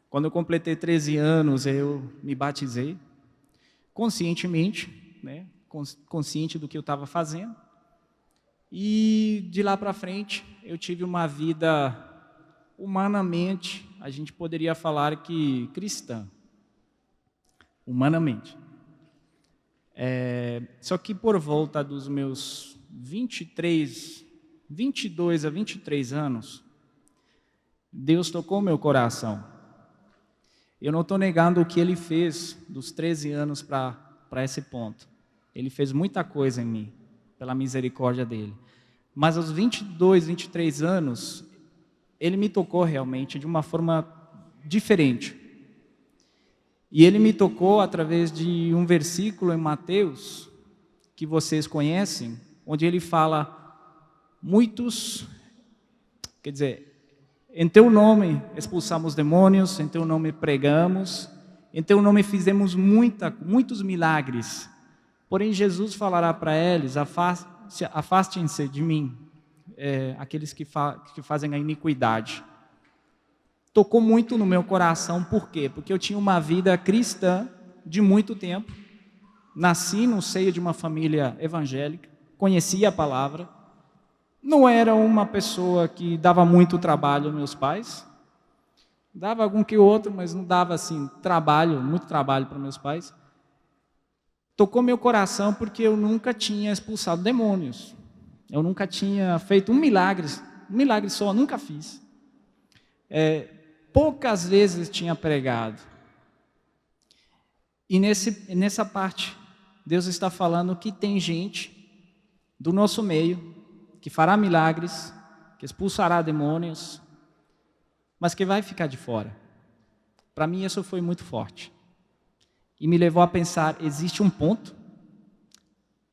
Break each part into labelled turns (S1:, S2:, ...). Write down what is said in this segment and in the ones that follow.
S1: Quando eu completei 13 anos, eu me batizei, conscientemente, né? Consciente do que eu estava fazendo. E de lá para frente, eu tive uma vida humanamente, a gente poderia falar que cristã, humanamente. Só que por volta dos meus 22 a 23 anos, Deus tocou meu coração. Eu não estou negando o que Ele fez dos 13 anos para esse ponto. Ele fez muita coisa em mim, pela misericórdia dEle. Mas aos 22, 23 anos, Ele me tocou realmente de uma forma diferente. E Ele me tocou através de um versículo em Mateus, que vocês conhecem, onde Ele fala, em Teu nome expulsamos demônios, em Teu nome pregamos, em Teu nome fizemos muitos milagres. Porém, Jesus falará para eles, afastem-se de mim, aqueles que fazem a iniquidade. Tocou muito no meu coração, por quê? Porque eu tinha uma vida cristã de muito tempo, nasci no seio de uma família evangélica, conhecia a palavra, não era uma pessoa que dava muito trabalho aos meus pais, dava algum que outro, mas não dava assim muito trabalho para meus pais. Tocou meu coração porque eu nunca tinha expulsado demônios, eu nunca tinha feito um milagre só, nunca fiz. Poucas vezes tinha pregado. E nessa parte, Deus está falando que tem gente do nosso meio que fará milagres, que expulsará demônios, mas que vai ficar de fora. Para mim isso foi muito forte. E me levou a pensar, existe um ponto?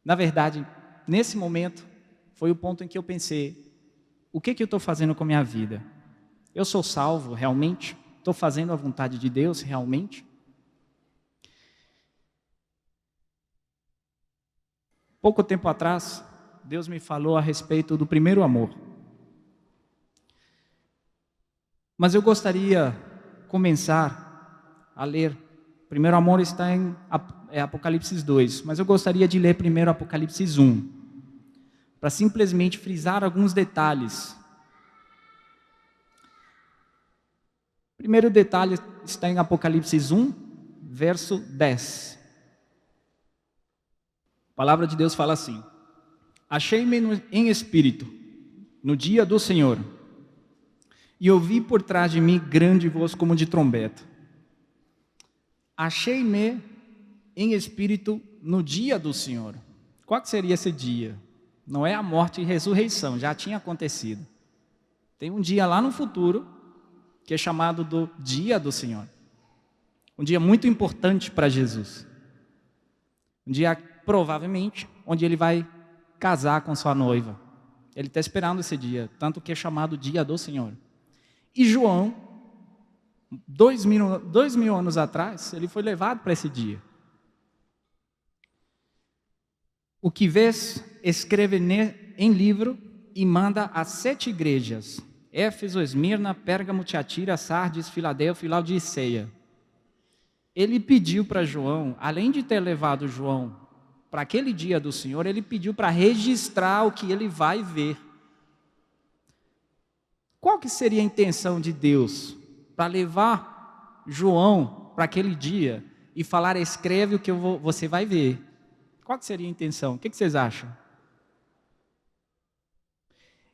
S1: Na verdade, nesse momento, foi o ponto em que eu pensei, o que eu estou fazendo com a minha vida? Eu sou salvo realmente? Estou fazendo a vontade de Deus realmente? Pouco tempo atrás, Deus me falou a respeito do primeiro amor. Mas eu gostaria de começar a ler. O primeiro amor está em Apocalipse 2, mas eu gostaria de ler primeiro Apocalipse 1, para simplesmente frisar alguns detalhes. O primeiro detalhe está em Apocalipse 1, verso 10. A palavra de Deus fala assim: achei-me em espírito, no dia do Senhor, e ouvi por trás de mim grande voz como de trombeta. Achei-me em espírito no dia do Senhor. Qual que seria esse dia? Não é a morte e ressurreição, já tinha acontecido. Tem um dia lá no futuro, que é chamado do dia do Senhor. Um dia muito importante para Jesus. Um dia, provavelmente, onde Ele vai casar com sua noiva. Ele está esperando esse dia, tanto que é chamado dia do Senhor. E João, 2000 anos atrás, ele foi levado para esse dia. O que vês, escreve em livro e manda às 7 igrejas: Éfeso, Esmirna, Pérgamo, Tiatira, Sardes, Filadélfia e Laodiceia. Ele pediu para João, além de ter levado João para aquele dia do Senhor, ele pediu para registrar o que ele vai ver. Qual que seria a intenção de Deus para levar João para aquele dia e falar, escreve o que você vai ver? Qual que seria a intenção? O que vocês acham?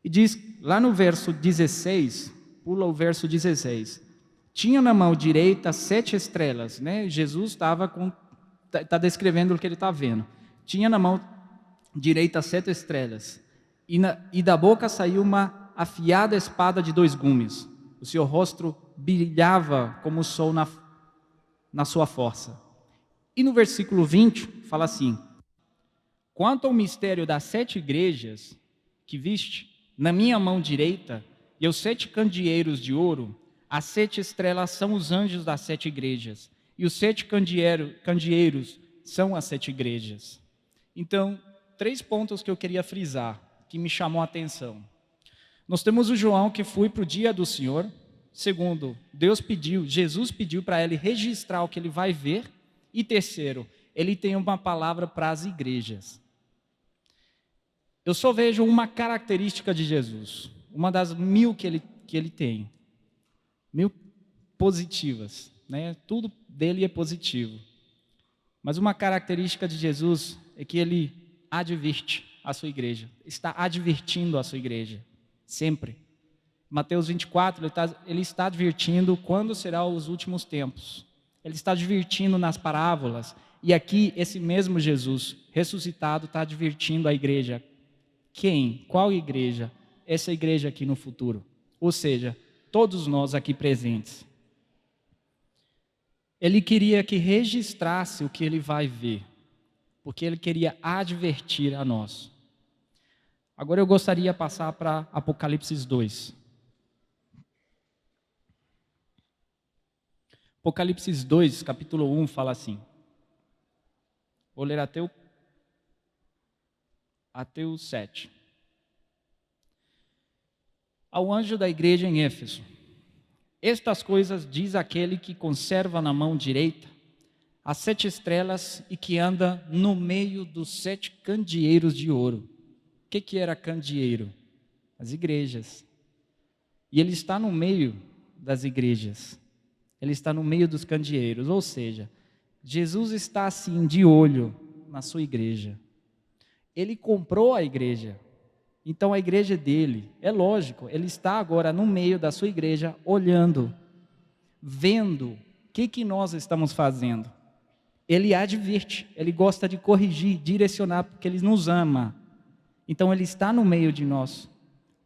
S1: E diz, lá no verso 16, pula o verso 16, tinha na mão direita 7 estrelas, né? Jesus está descrevendo o que ele está vendo. Tinha na mão direita 7 estrelas, e da boca saiu uma afiada espada de 2 gumes. O seu rosto brilhava como o sol na sua força. E no versículo 20, fala assim: quanto ao mistério das 7 igrejas que viste, na minha mão direita, e os 7 candeeiros de ouro, as 7 estrelas são os anjos das 7 igrejas, e os 7 candeeiros são as 7 igrejas. Então, 3 pontos que eu queria frisar, que me chamou a atenção. Nós temos o João que foi para o dia do Senhor, Segundo, Jesus pediu para ele registrar o que ele vai ver. E terceiro, ele tem uma palavra para as igrejas. Eu só vejo uma característica de Jesus, uma das 1000 que ele tem, 1000 positivas, né? Tudo dele é positivo. Mas uma característica de Jesus é que ele adverte a sua igreja, está advertindo a sua igreja, sempre. Mateus 24, ele está advertindo quando serão os últimos tempos. Ele está advertindo nas parábolas. E aqui, esse mesmo Jesus, ressuscitado, está advertindo a igreja. Quem? Qual igreja? Essa igreja aqui no futuro. Ou seja, todos nós aqui presentes. Ele queria que registrasse o que ele vai ver, porque ele queria advertir a nós. Agora eu gostaria de passar para Apocalipse 2. Apocalipse 2, capítulo 1, fala assim. Vou ler até o 7. Ao anjo da igreja em Éfeso: estas coisas diz aquele que conserva na mão direita as 7 estrelas e que anda no meio dos 7 candeeiros de ouro. O que era candeeiro? As igrejas. E ele está no meio das igrejas. Ele está no meio dos candeeiros, ou seja, Jesus está assim de olho na sua igreja. Ele comprou a igreja. Então a igreja dele, é lógico, ele está agora no meio da sua igreja, olhando, vendo o que nós estamos fazendo. Ele adverte, ele gosta de corrigir, direcionar, porque ele nos ama. Então ele está no meio de nós,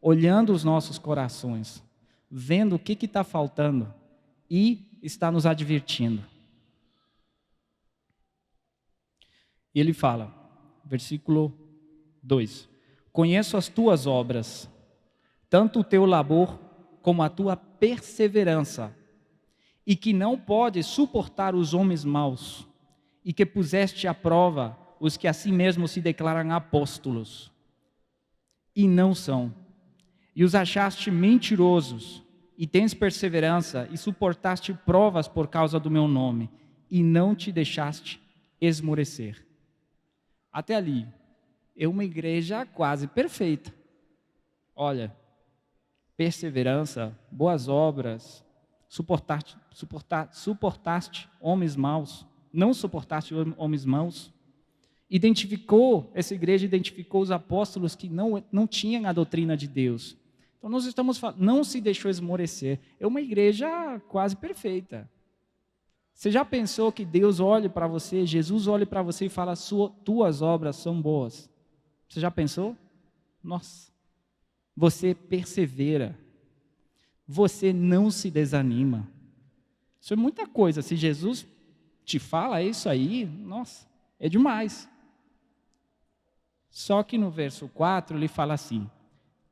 S1: olhando os nossos corações, vendo o que está faltando e está nos advertindo. E ele fala, versículo 2: conheço as tuas obras, tanto o teu labor como a tua perseverança, e que não podes suportar os homens maus, e que puseste à prova os que a si mesmos se declaram apóstolos, e não são, e os achaste mentirosos, e tens perseverança, e suportaste provas por causa do meu nome, e não te deixaste esmorecer. Até ali, é uma igreja quase perfeita. Olha, perseverança, boas obras, suportaste homens maus, não suportaste homens maus. Essa igreja identificou os apóstolos que não tinham a doutrina de Deus. Então nós estamos falando, não se deixou esmorecer. É uma igreja quase perfeita. Você já pensou que Deus olhe para você, Jesus olhe para você e fala, tuas obras são boas? Você já pensou? Nossa, você persevera, você não se desanima. Isso é muita coisa. Se Jesus te fala isso aí, nossa, é demais. Só que no verso 4 ele fala assim: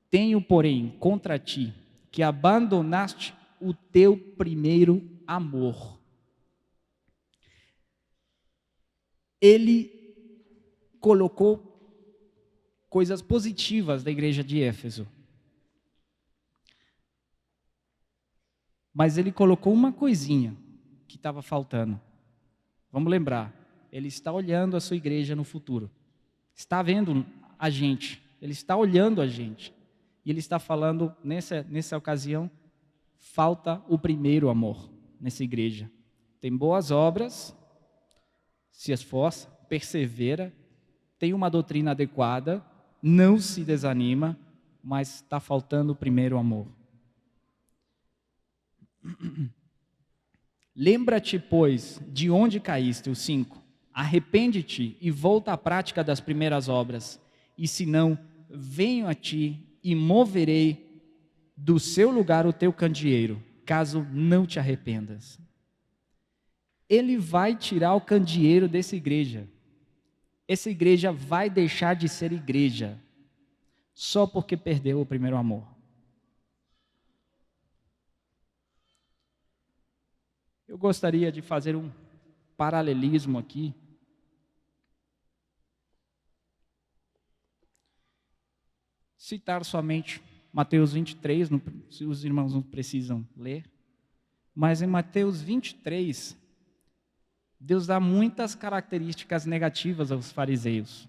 S1: tenho, porém, contra ti que abandonaste o teu primeiro amor. Ele colocou coisas positivas da igreja de Éfeso. Mas ele colocou uma coisinha que estava faltando. Vamos lembrar, ele está olhando a sua igreja no futuro. Está vendo a gente, ele está olhando a gente. E ele está falando, nessa ocasião, falta o primeiro amor nessa igreja. Tem boas obras, se esforça, persevera, tem uma doutrina adequada, não se desanima, mas está faltando o primeiro amor. Lembra-te, pois, de onde caíste, o 5. Arrepende-te e volta à prática das primeiras obras. E se não, venho a ti e moverei do seu lugar o teu candeeiro, caso não te arrependas. Ele vai tirar o candeeiro dessa igreja. Essa igreja vai deixar de ser igreja, só porque perdeu o primeiro amor. Eu gostaria de fazer um paralelismo aqui. Citar somente Mateus 23, se os irmãos não precisam ler, mas em Mateus 23, Deus dá muitas características negativas aos fariseus.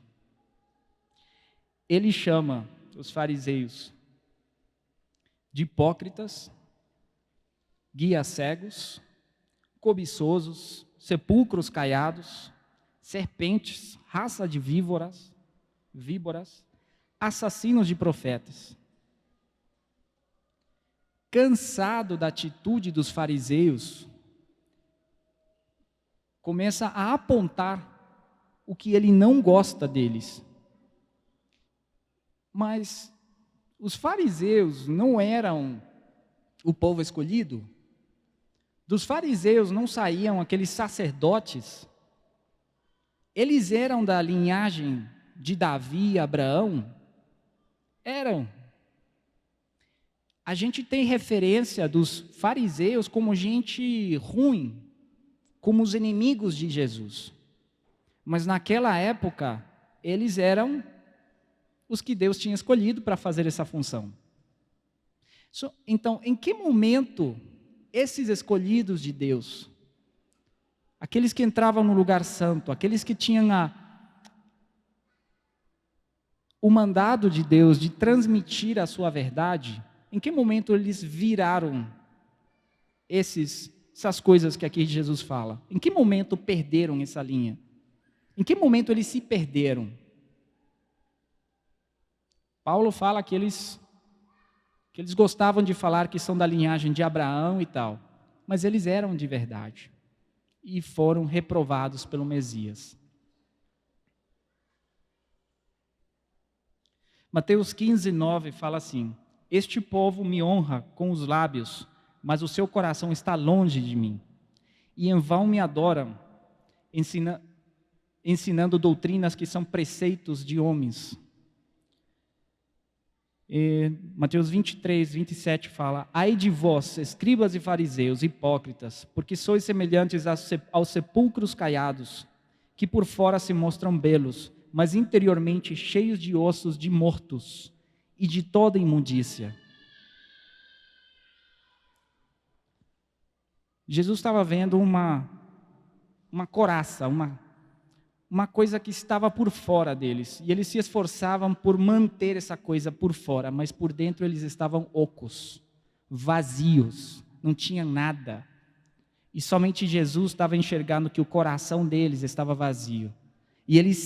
S1: Ele chama os fariseus de hipócritas, guias cegos, cobiçosos, sepulcros caiados, serpentes, raça de víboras, assassinos de profetas. Cansado da atitude dos fariseus, começa a apontar o que ele não gosta deles. Mas os fariseus não eram o povo escolhido? Dos fariseus não saíam aqueles sacerdotes? Eles eram da linhagem de Davi e Abraão? Eram. A gente tem referência dos fariseus como gente ruim, como os inimigos de Jesus. Mas naquela época, eles eram os que Deus tinha escolhido para fazer essa função. Então, em que momento esses escolhidos de Deus, aqueles que entravam no lugar santo, aqueles que tinham o mandado de Deus de transmitir a sua verdade, em que momento eles viraram essas coisas que aqui Jesus fala? Em que momento perderam essa linha? Em que momento eles se perderam? Paulo fala que eles gostavam de falar que são da linhagem de Abraão e tal, mas eles eram de verdade e foram reprovados pelo Messias. Mateus 15:9 fala assim: este povo me honra com os lábios, mas o seu coração está longe de mim, e em vão me adoram, ensinando doutrinas que são preceitos de homens. Mateus 23:27 fala: ai de vós, escribas e fariseus, hipócritas, porque sois semelhantes aos sepulcros caiados, que por fora se mostram belos, mas interiormente cheios de ossos de mortos e de toda imundícia. Jesus estava vendo uma couraça, uma coisa que estava por fora deles, e eles se esforçavam por manter essa coisa por fora, mas por dentro eles estavam ocos, vazios, não tinham nada. E somente Jesus estava enxergando que o coração deles estava vazio. E eles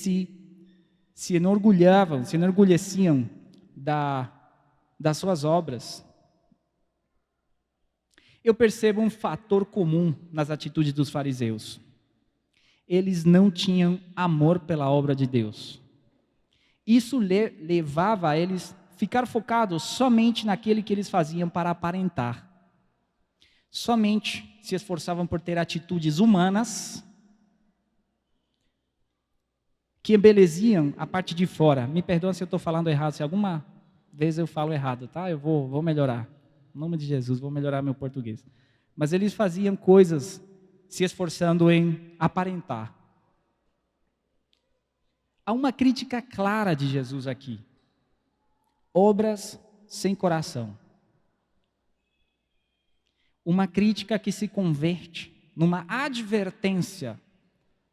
S1: se enorgulheciam das suas obras. Eu percebo um fator comum nas atitudes dos fariseus. Eles não tinham amor pela obra de Deus. Isso levava a eles ficar focados somente naquele que eles faziam para aparentar. Somente se esforçavam por ter atitudes humanas que embeleziam a parte de fora. Me perdoa se eu estou falando errado, se alguma vez eu falo errado, tá? Eu vou melhorar. Em nome de Jesus, vou melhorar meu português. Mas eles faziam coisas se esforçando em aparentar. Há uma crítica clara de Jesus aqui. Obras sem coração. Uma crítica que se converte numa advertência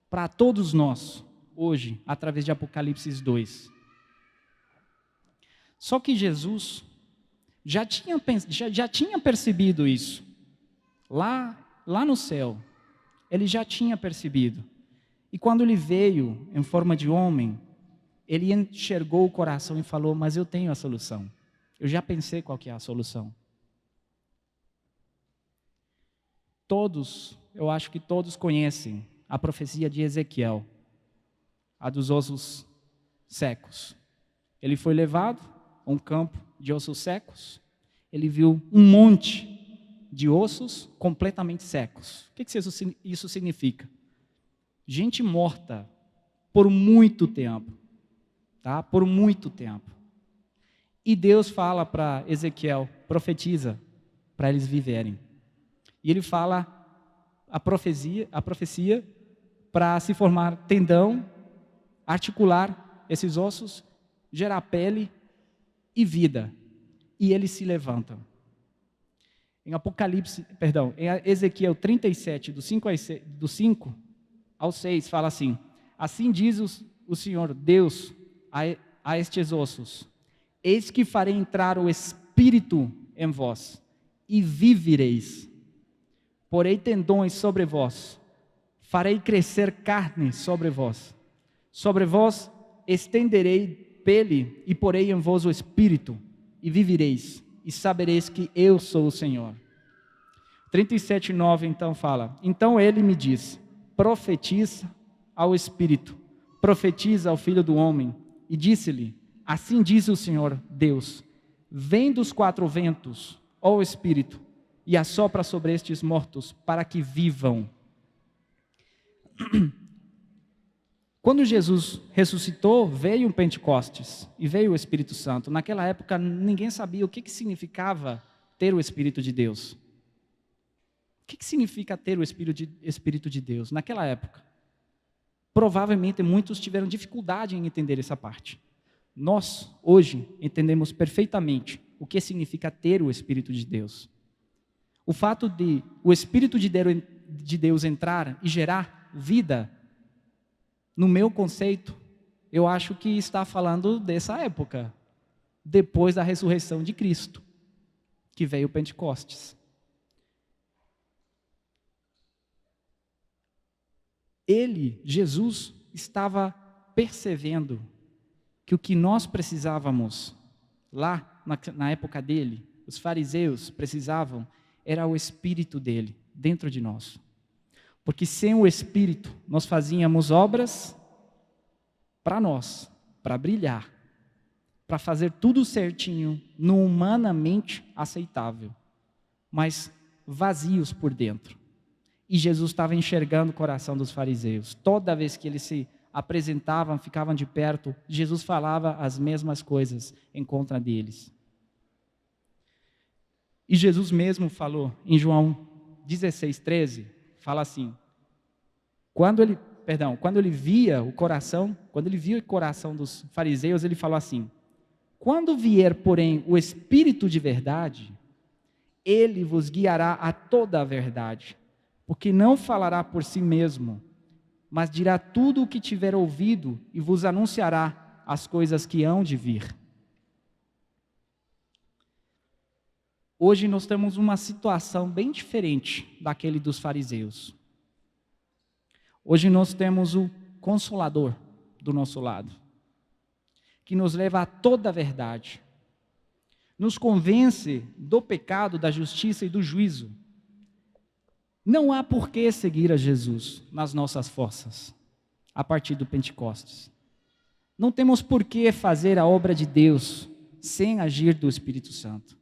S1: para todos nós, hoje, através de Apocalipse 2. Só que Jesus já tinha percebido isso. Lá no céu, ele já tinha percebido. E quando ele veio em forma de homem, ele enxergou o coração e falou: mas eu tenho a solução. Eu já pensei qual que é a solução. Eu acho que todos conhecem a profecia de Ezequiel, a dos ossos secos. Ele foi levado a um campo de ossos secos. Ele viu um monte de ossos completamente secos. O que isso significa? Gente morta por muito tempo, tá? Por muito tempo. E Deus fala para Ezequiel, profetiza para eles viverem. E ele fala a profecia para se formar tendão, articular esses ossos, gerar pele e vida. e eles se levantam. Em Ezequiel 37, do 5 ao 6, fala assim: assim diz o Senhor Deus a estes ossos: eis que farei entrar o Espírito em vós, e vivereis. Porei tendões sobre vós, farei crescer carne sobre vós estenderei pele, e porei em vós o Espírito, e vivereis, e sabereis que eu sou o Senhor. 37:9 então fala: então ele me diz: profetiza ao Espírito, profetiza ao Filho do Homem, e disse-lhe: assim diz o Senhor Deus: vem dos 4 ventos, ó Espírito, e assopra sobre estes mortos, para que vivam. Quando Jesus ressuscitou, veio o Pentecostes e veio o Espírito Santo. Naquela época, ninguém sabia o que significava ter o Espírito de Deus. O que significa ter o Espírito de Deus? Naquela época, provavelmente muitos tiveram dificuldade em entender essa parte. Nós, hoje, entendemos perfeitamente o que significa ter o Espírito de Deus. O fato de o Espírito de Deus entrar e gerar vida, no meu conceito, eu acho que está falando dessa época, depois da ressurreição de Cristo, que veio o Pentecostes. Jesus, estava percebendo que o que nós precisávamos, lá na época dele, os fariseus precisavam, era o Espírito dele, dentro de nós. Porque sem o Espírito, nós fazíamos obras para nós, para brilhar, para fazer tudo certinho, no humanamente aceitável, mas vazios por dentro. E Jesus estava enxergando o coração dos fariseus. Toda vez que eles se apresentavam, ficavam de perto, Jesus falava as mesmas coisas em contra deles. E Jesus mesmo falou em João 16:13, fala assim: quando ele via o coração dos fariseus, ele falou assim: quando vier, porém, o Espírito de verdade, ele vos guiará a toda a verdade, porque não falará por si mesmo, mas dirá tudo o que tiver ouvido e vos anunciará as coisas que hão de vir. Hoje nós temos uma situação bem diferente daquele dos fariseus. Hoje nós temos o Consolador do nosso lado, que nos leva a toda a verdade, nos convence do pecado, da justiça e do juízo. Não há por que seguir a Jesus nas nossas forças, a partir do Pentecostes. Não temos por que fazer a obra de Deus sem agir do Espírito Santo.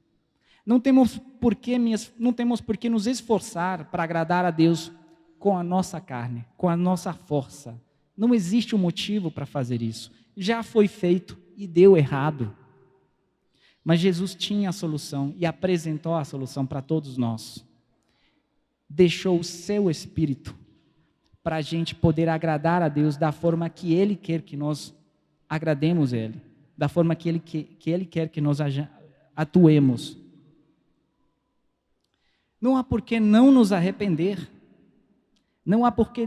S1: Não temos por que nos esforçar para agradar a Deus com a nossa carne, com a nossa força. Não existe um motivo para fazer isso. Já foi feito e deu errado. Mas Jesus tinha a solução e apresentou a solução para todos nós. Deixou o seu Espírito para a gente poder agradar a Deus da forma que Ele quer que nós agrademos Ele, da forma que Ele quer que nós atuemos. Não há por que não nos arrepender. Não há por que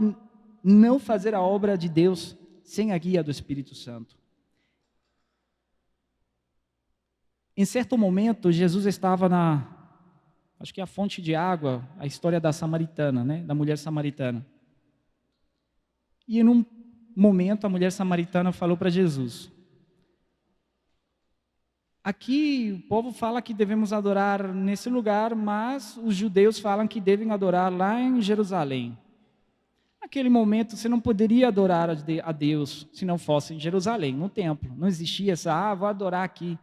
S1: não fazer a obra de Deus sem a guia do Espírito Santo. Em certo momento, Jesus estava acho que a fonte de água, a história da samaritana, da mulher samaritana. E em um momento, a mulher samaritana falou para Jesus: aqui o povo fala que devemos adorar nesse lugar, mas os judeus falam que devem adorar lá em Jerusalém. Naquele momento, você não poderia adorar a Deus se não fosse em Jerusalém, no templo. Não existia vou adorar aqui.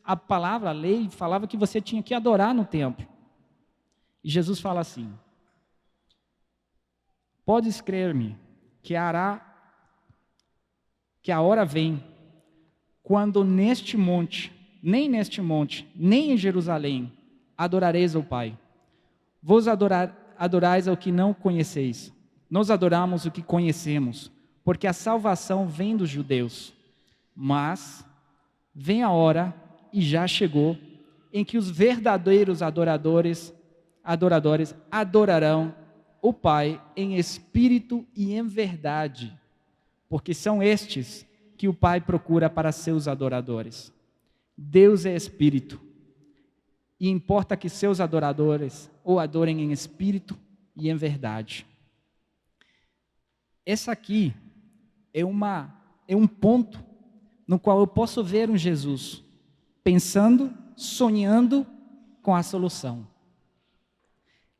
S1: A palavra, a lei, falava que você tinha que adorar no templo. E Jesus fala assim: podes crer-me que a hora vem, quando nem neste monte, nem em Jerusalém, adorareis ao Pai. Vos adorais ao que não conheceis. Nós adoramos o que conhecemos, porque a salvação vem dos judeus. Mas vem a hora, e já chegou, em que os verdadeiros adoradores adorarão o Pai em espírito e em verdade, porque são estes que o Pai procura para seus adoradores. Deus é espírito, e importa que seus adoradores o adorem em espírito e em verdade. Essa aqui é um ponto no qual eu posso ver um Jesus pensando, sonhando com a solução.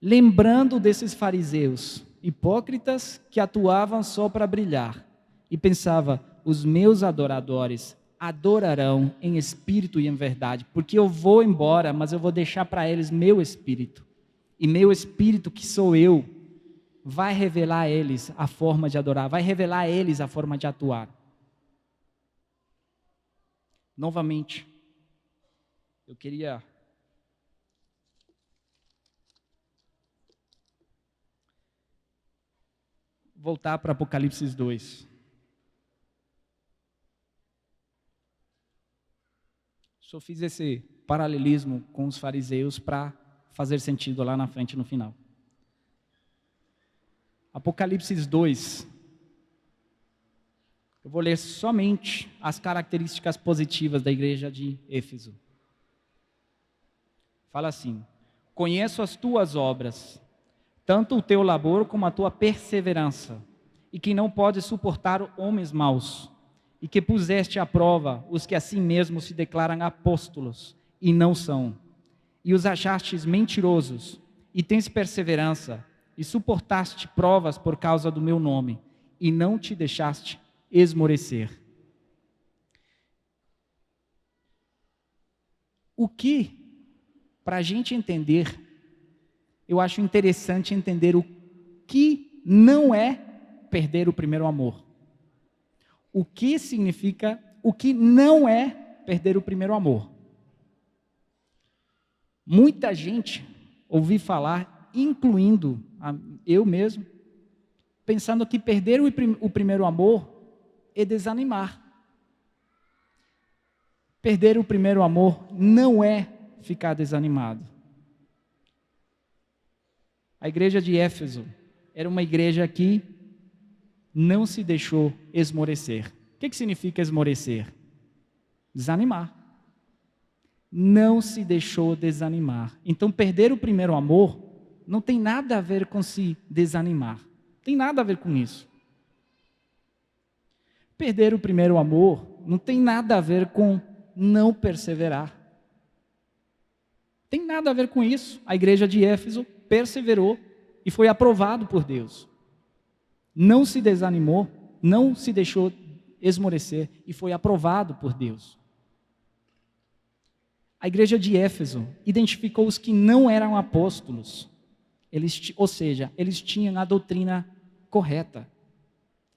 S1: Lembrando desses fariseus hipócritas que atuavam só para brilhar e pensava, os meus adoradores adorarão em espírito e em verdade, porque eu vou embora, mas eu vou deixar para eles meu espírito. E meu espírito, que sou eu, vai revelar a eles a forma de adorar, vai revelar a eles a forma de atuar. Novamente, eu queria voltar para Apocalipse 2. Só fiz esse paralelismo com os fariseus para fazer sentido lá na frente, no final. Apocalipse 2. Eu vou ler somente as características positivas da igreja de Éfeso. Fala assim: conheço as tuas obras, tanto o teu labor como a tua perseverança, e que não podes suportar homens maus, e que puseste à prova os que a si mesmos se declaram apóstolos, e não são, e os achastes mentirosos, e tens perseverança, e suportaste provas por causa do meu nome, e não te deixaste esmorecer. O que, para a gente entender, eu acho interessante entender o que não é perder o primeiro amor. O que significa, o que não é perder o primeiro amor. Muita gente ouvi falar, incluindo eu mesmo, pensando que perder o primeiro amor é desanimar. Perder o primeiro amor não é ficar desanimado. A igreja de Éfeso era uma igreja que não se deixou esmorecer. O que significa esmorecer? Desanimar. Não se deixou desanimar. Então, perder o primeiro amor não tem nada a ver com se desanimar. Tem nada a ver com isso. Perder o primeiro amor não tem nada a ver com não perseverar. Tem nada a ver com isso. A igreja de Éfeso perseverou e foi aprovado por Deus. Não se desanimou, não se deixou esmorecer e foi aprovado por Deus. A igreja de Éfeso identificou os que não eram apóstolos. Ou seja, eles tinham a doutrina correta.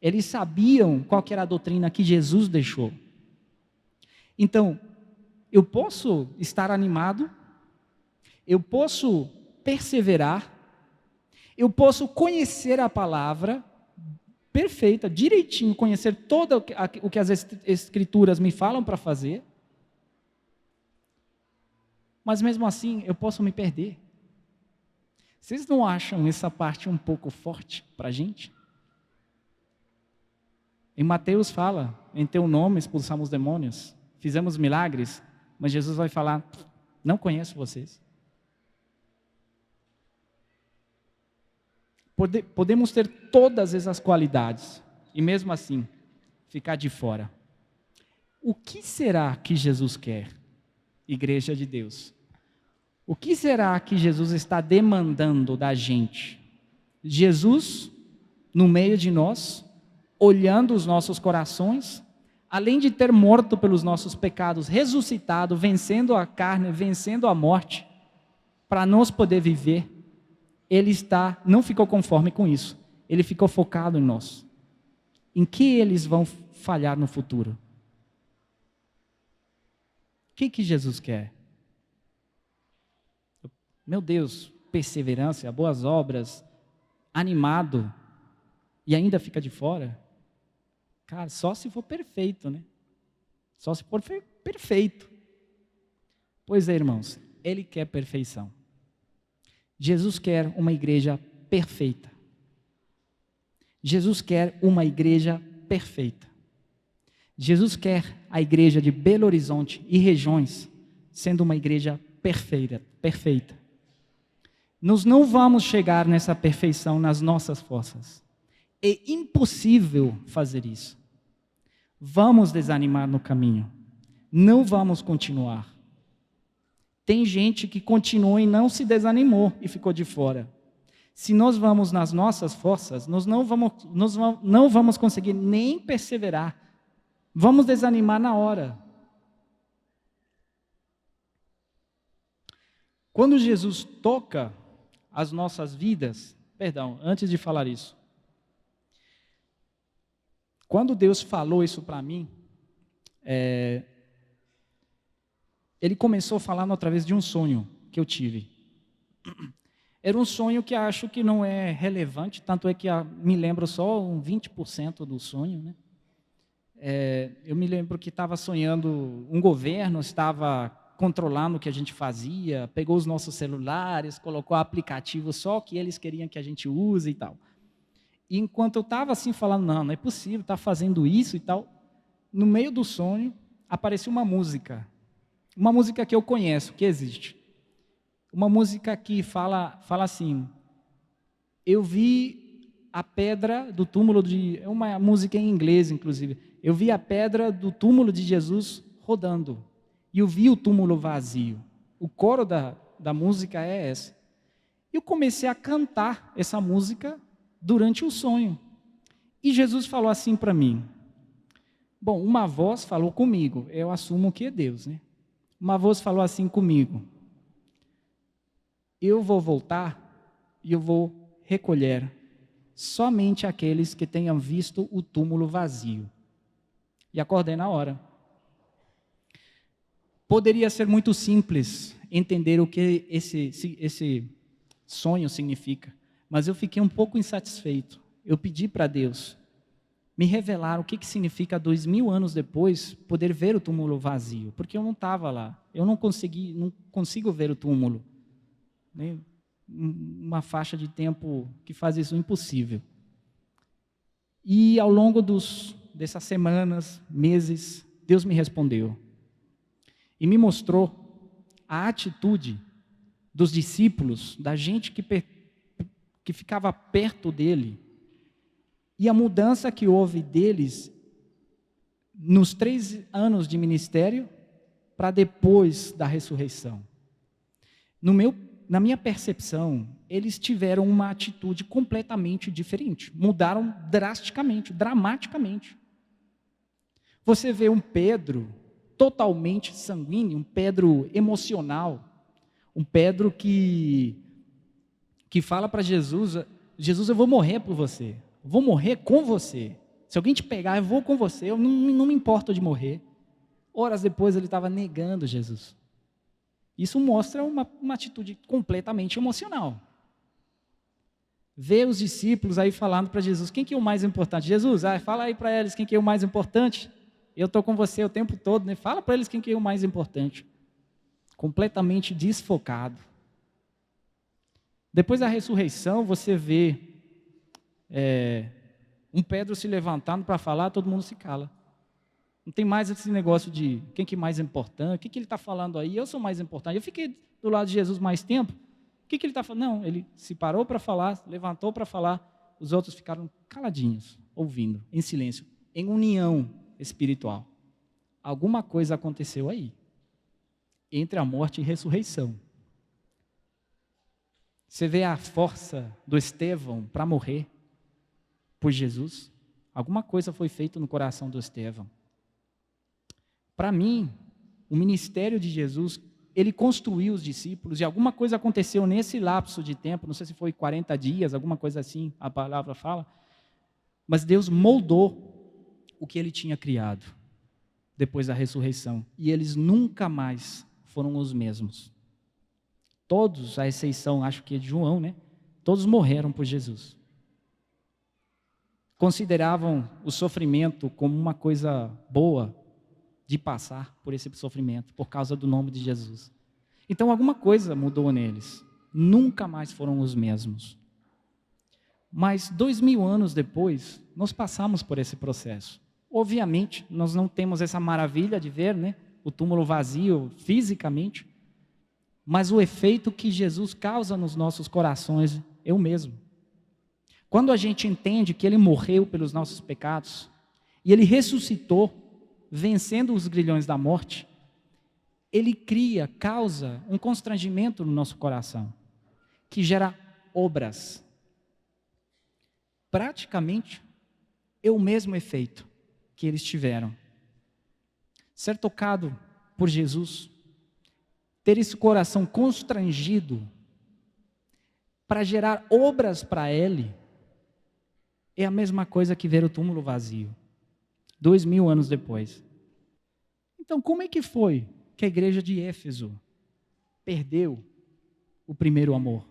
S1: Eles sabiam qual que era a doutrina que Jesus deixou. Então, eu posso estar animado, eu posso perseverar, eu posso conhecer a palavra perfeita, direitinho, conhecer todo o que as escrituras me falam para fazer, mas mesmo assim eu posso me perder. Vocês não acham essa parte um pouco forte para a gente? Em Mateus fala, em teu nome expulsamos demônios, fizemos milagres, mas Jesus vai falar, não conheço vocês. Podemos ter todas essas qualidades e mesmo assim ficar de fora. O que será que Jesus quer, igreja de Deus? O que será que Jesus está demandando da gente? Jesus, no meio de nós, olhando os nossos corações, além de ter morto pelos nossos pecados, ressuscitado, vencendo a carne, vencendo a morte, para nós poder viver, ele não ficou conforme com isso, ele ficou focado em nós. Em que eles vão falhar no futuro? O que Jesus quer? Meu Deus, perseverança, boas obras, animado, e ainda fica de fora? Cara, só se for perfeito, né? Só se for perfeito. Pois é, irmãos, Ele quer perfeição. Jesus quer uma igreja perfeita. Jesus quer uma igreja perfeita. Jesus quer a igreja de Belo Horizonte e regiões sendo uma igreja perfeita. Nós não vamos chegar nessa perfeição nas nossas forças. É impossível fazer isso. Vamos desanimar no caminho. Não vamos continuar. Tem gente que continuou e não se desanimou e ficou de fora. Se nós vamos nas nossas forças, nós não vamos conseguir nem perseverar. Vamos desanimar na hora. Quando Jesus toca as nossas vidas, antes de falar isso, quando Deus falou isso para mim, Ele começou falando através de um sonho que eu tive. Era um sonho que acho que não é relevante, tanto é que me lembro só 20% do sonho, né? Eu me lembro que estava sonhando, um governo estava controlando o que a gente fazia, pegou os nossos celulares, colocou aplicativo só que eles queriam que a gente use e tal. E enquanto eu estava assim falando, não é possível, está fazendo isso e tal, no meio do sonho apareceu uma música que eu conheço, que existe. Uma música que fala assim, eu vi a pedra do túmulo é uma música em inglês, inclusive, eu vi a pedra do túmulo de Jesus rodando, e eu vi o túmulo vazio. O coro da música é essa. Eu comecei a cantar essa música durante o sonho, e Jesus falou assim para mim, bom, uma voz falou comigo, eu assumo que é Deus, né? Uma voz falou assim comigo, eu vou voltar e eu vou recolher somente aqueles que tenham visto o túmulo vazio. E acordei na hora. Poderia ser muito simples entender o que esse sonho significa, mas eu fiquei um pouco insatisfeito. Eu pedi para Deus me revelar o que significa 2000 anos depois poder ver o túmulo vazio, porque eu não estava lá, eu não consigo ver o túmulo. Uma faixa de tempo que faz isso impossível. E ao longo dessas semanas, meses, Deus me respondeu e me mostrou a atitude dos discípulos, da gente que ficava perto dele, e a mudança que houve deles nos 3 anos de ministério para depois da ressurreição. Na minha percepção, eles tiveram uma atitude completamente diferente. Mudaram drasticamente, dramaticamente. Você vê um Pedro totalmente sanguíneo, um Pedro emocional, um Pedro que fala para Jesus, eu vou morrer por você, eu vou morrer com você. Se alguém te pegar, eu vou com você, eu não me importo de morrer. Horas depois ele estava negando Jesus. Isso mostra uma atitude completamente emocional. Vê os discípulos aí falando para Jesus, quem que é o mais importante? Jesus, fala aí para eles quem que é o mais importante. Eu estou com você o tempo todo, né? Fala para eles quem que é o mais importante. Completamente desfocado. Depois da ressurreição, você vê um Pedro se levantando para falar, todo mundo se cala. Não tem mais esse negócio de quem que é mais importante, o que ele está falando aí, eu sou mais importante. Eu fiquei do lado de Jesus mais tempo, o que ele está falando? Não, ele se parou para falar, levantou para falar, os outros ficaram caladinhos, ouvindo, em silêncio, em união espiritual. Alguma coisa aconteceu aí, entre a morte e a ressurreição. Você vê a força do Estevão para morrer por Jesus? Alguma coisa foi feita no coração do Estevão. Para mim, o ministério de Jesus, ele construiu os discípulos e alguma coisa aconteceu nesse lapso de tempo, não sei se foi 40 dias, alguma coisa assim, a palavra fala, mas Deus moldou o que ele tinha criado depois da ressurreição e eles nunca mais foram os mesmos. Todos, à exceção, acho que é de João, né? Todos morreram por Jesus. Consideravam o sofrimento como uma coisa boa de passar por esse sofrimento, por causa do nome de Jesus. Então alguma coisa mudou neles. Nunca mais foram os mesmos. Mas 2000 anos depois, nós passamos por esse processo. Obviamente, nós não temos essa maravilha de ver, né, o túmulo vazio fisicamente, mas o efeito que Jesus causa nos nossos corações é o mesmo. Quando a gente entende que Ele morreu pelos nossos pecados, e Ele ressuscitou, vencendo os grilhões da morte, Ele causa um constrangimento no nosso coração, que gera obras. Praticamente, é o mesmo efeito que eles tiveram. Ser tocado por Jesus, ter esse coração constrangido para gerar obras para Ele, é a mesma coisa que ver o túmulo vazio, 2000 anos depois. Então, como é que foi que a igreja de Éfeso perdeu o primeiro amor?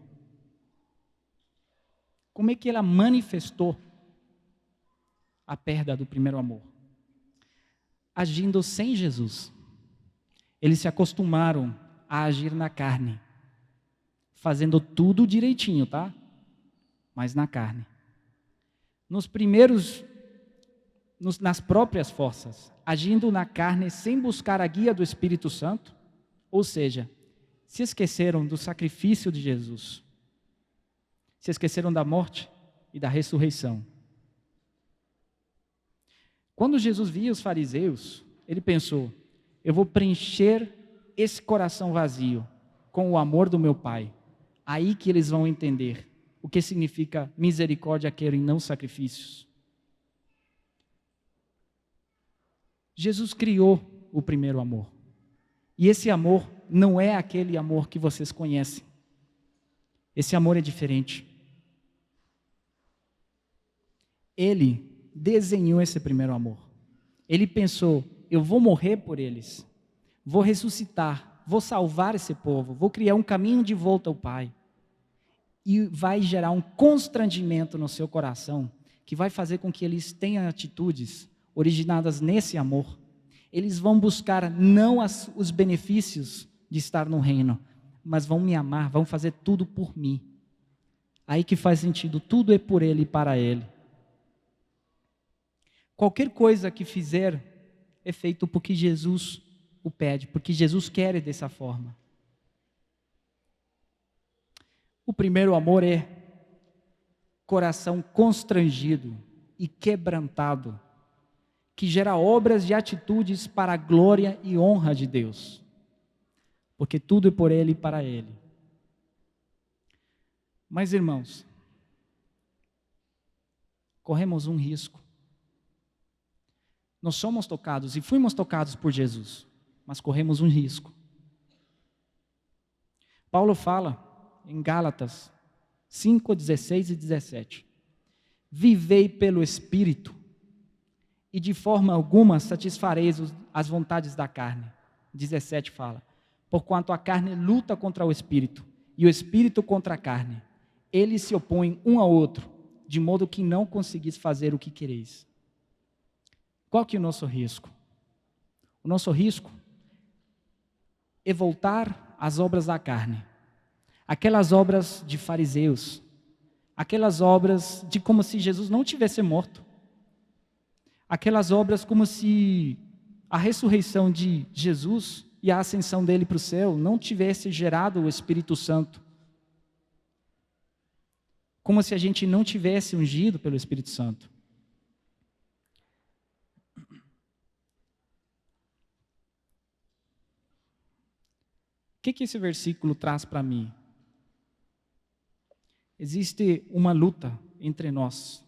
S1: Como é que ela manifestou a perda do primeiro amor? Agindo sem Jesus. Eles se acostumaram a agir na carne, fazendo tudo direitinho, tá? Mas na carne. Nas próprias forças, agindo na carne sem buscar a guia do Espírito Santo, ou seja, se esqueceram do sacrifício de Jesus. Se esqueceram da morte e da ressurreição. Quando Jesus via os fariseus, ele pensou: eu vou preencher esse coração vazio com o amor do meu Pai. Aí que eles vão entender o que significa misericórdia quero e não sacrifícios. Jesus criou o primeiro amor. E esse amor não é aquele amor que vocês conhecem. Esse amor é diferente. Ele desenhou esse primeiro amor. Ele pensou: eu vou morrer por eles, vou ressuscitar, vou salvar esse povo, vou criar um caminho de volta ao Pai. E vai gerar um constrangimento no seu coração, que vai fazer com que eles tenham atitudes originadas nesse amor. Eles vão buscar não os benefícios de estar no reino, mas vão me amar, vão fazer tudo por mim. Aí que faz sentido, tudo é por Ele e para Ele. Qualquer coisa que fizer é feito porque Jesus o pede, porque Jesus quer dessa forma. O primeiro amor é coração constrangido e quebrantado, que gera obras e atitudes para a glória e honra de Deus, porque tudo é por Ele e para Ele. Mas, irmãos, corremos um risco. Nós somos tocados e fomos tocados por Jesus, mas corremos um risco. Paulo fala em Gálatas 5, 16 e 17: vivei pelo Espírito, e de forma alguma satisfareis as vontades da carne. 17 fala: porquanto a carne luta contra o Espírito, e o Espírito contra a carne. Eles se opõem um ao outro, de modo que não conseguis fazer o que quereis. Qual que é o nosso risco? O nosso risco é voltar às obras da carne. Aquelas obras de fariseus. Aquelas obras de como se Jesus não tivesse morto. Aquelas obras como se a ressurreição de Jesus e a ascensão dele para o céu não tivesse gerado o Espírito Santo. Como se a gente não tivesse ungido pelo Espírito Santo. O que esse versículo traz para mim? Existe uma luta entre nós.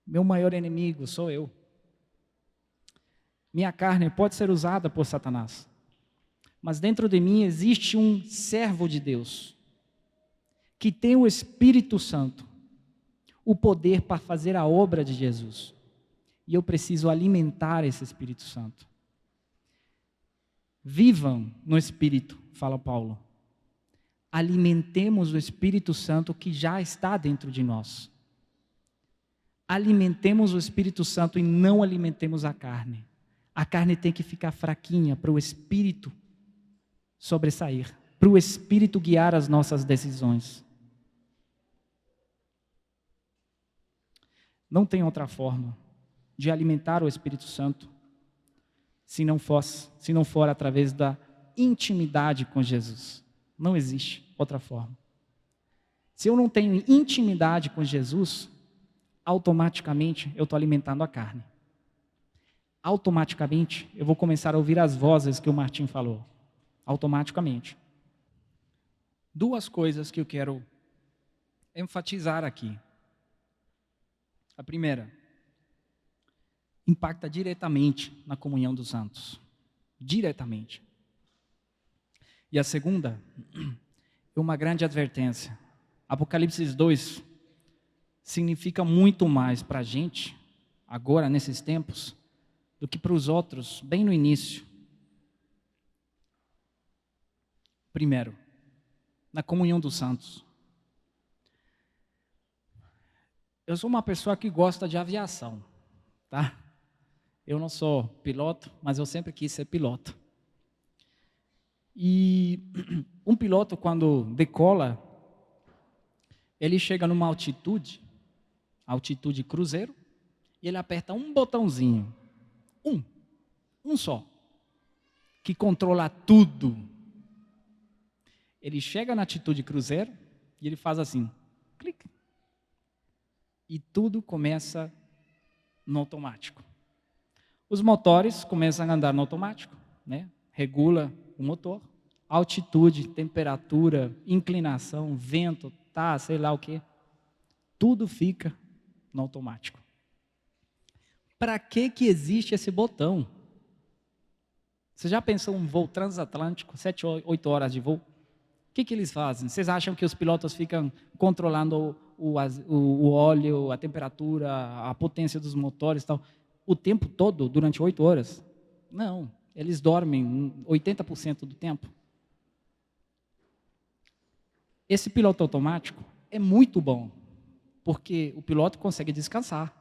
S1: Meu maior inimigo sou eu. Minha carne pode ser usada por Satanás, mas dentro de mim existe um servo de Deus, que tem o Espírito Santo, o poder para fazer a obra de Jesus. E eu preciso alimentar esse Espírito Santo. Vivam no Espírito, fala Paulo. Alimentemos o Espírito Santo que já está dentro de nós. Alimentemos o Espírito Santo e não alimentemos a carne. A carne tem que ficar fraquinha para o Espírito sobressair, para o Espírito guiar as nossas decisões. Não tem outra forma de alimentar o Espírito Santo se não for através da intimidade com Jesus. Não existe outra forma. Se eu não tenho intimidade com Jesus, automaticamente eu estou alimentando a carne. Automaticamente eu vou começar a ouvir as vozes que o Martim falou. Automaticamente. Duas coisas que eu quero enfatizar aqui. A primeira, impacta diretamente na comunhão dos santos. Diretamente. E a segunda é uma grande advertência. Apocalipse 2 significa muito mais para a gente, agora nesses tempos, do que para os outros, bem no início. Primeiro, na comunhão dos santos. Eu sou uma pessoa que gosta de aviação, tá? Eu não sou piloto, mas eu sempre quis ser piloto. E um piloto, quando decola, ele chega numa altitude cruzeiro, e ele aperta um botãozinho, um só, que controla tudo. Ele chega na altitude cruzeiro e ele faz assim, clique, e tudo começa no automático. Os motores começam a andar no automático, né? Regula o motor, altitude, temperatura, inclinação, vento, sei lá o que, tudo fica no automático. Para que existe esse botão? Você já pensou um voo transatlântico, 7, 8 horas de voo? O que eles fazem? Vocês acham que os pilotos ficam controlando o óleo, a temperatura, a potência dos motores e tal, o tempo todo, durante 8 horas? Não, eles dormem 80% do tempo. Esse piloto automático é muito bom, porque o piloto consegue descansar,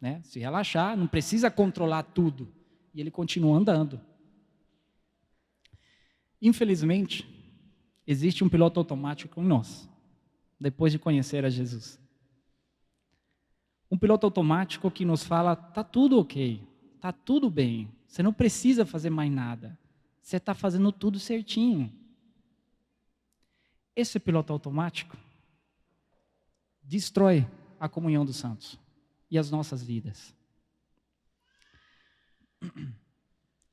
S1: né? Se relaxar, não precisa controlar tudo, e ele continua andando. Infelizmente, existe um piloto automático em nós, depois de conhecer a Jesus. Um piloto automático que nos fala, tá tudo ok, tá tudo bem, você não precisa fazer mais nada, você está fazendo tudo certinho. Esse piloto automático destrói a comunhão dos santos e as nossas vidas.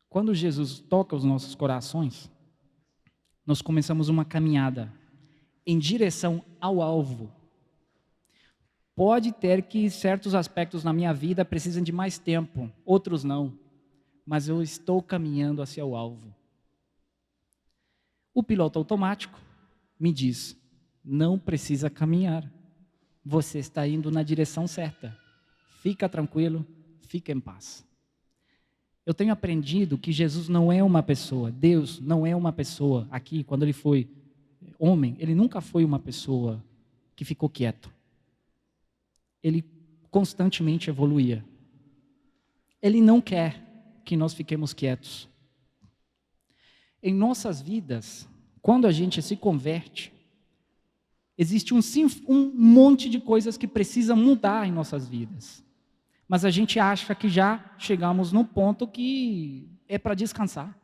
S1: Quando Jesus toca os nossos corações, nós começamos uma caminhada em direção ao alvo. Pode ter que certos aspectos na minha vida precisam de mais tempo, outros não, mas eu estou caminhando hacia o alvo. O piloto automático me diz, não precisa caminhar, você está indo na direção certa, fica tranquilo, fica em paz. Eu tenho aprendido que Jesus não é uma pessoa, Deus não é uma pessoa, aqui quando ele foi homem, ele nunca foi uma pessoa que ficou quieto. Ele constantemente evoluía. Ele não quer que nós fiquemos quietos. Em nossas vidas, quando a gente se converte, existe um monte de coisas que precisam mudar em nossas vidas. Mas a gente acha que já chegamos no ponto que é para descansar.